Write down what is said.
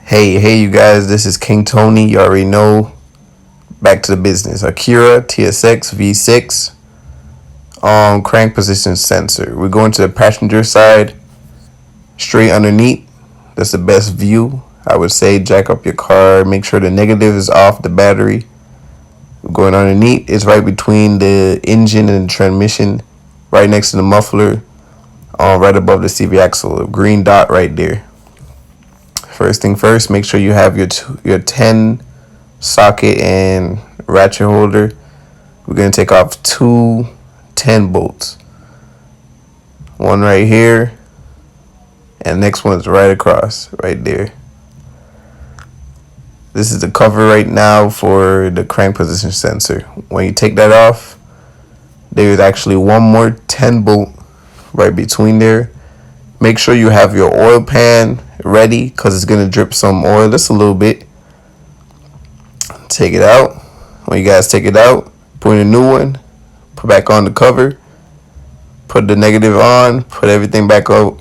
Hey, you guys, this is King Tony. You already know. Back to the business. ACURA TSX V6 crank position sensor. We're going to the passenger side, straight underneath. That's the best view. I would say jack up your car. Make sure the negative is off the battery. We're going underneath. It's right between the engine and the transmission, right next to the muffler, right above the CV axle. A green dot right there. First thing first, make sure you have your 10 socket and ratchet holder. We're going to take off two 10 bolts. One right here, and next one's right across, right there. This is the cover right now for the crank position sensor. When you take that off, there's actually one more 10 bolt right between there. Make sure you have your oil pan ready because it's going to drip some oil just a little bit. Take it out. When you guys take it out, put in a new one, put back on the cover, put the negative on, put everything back out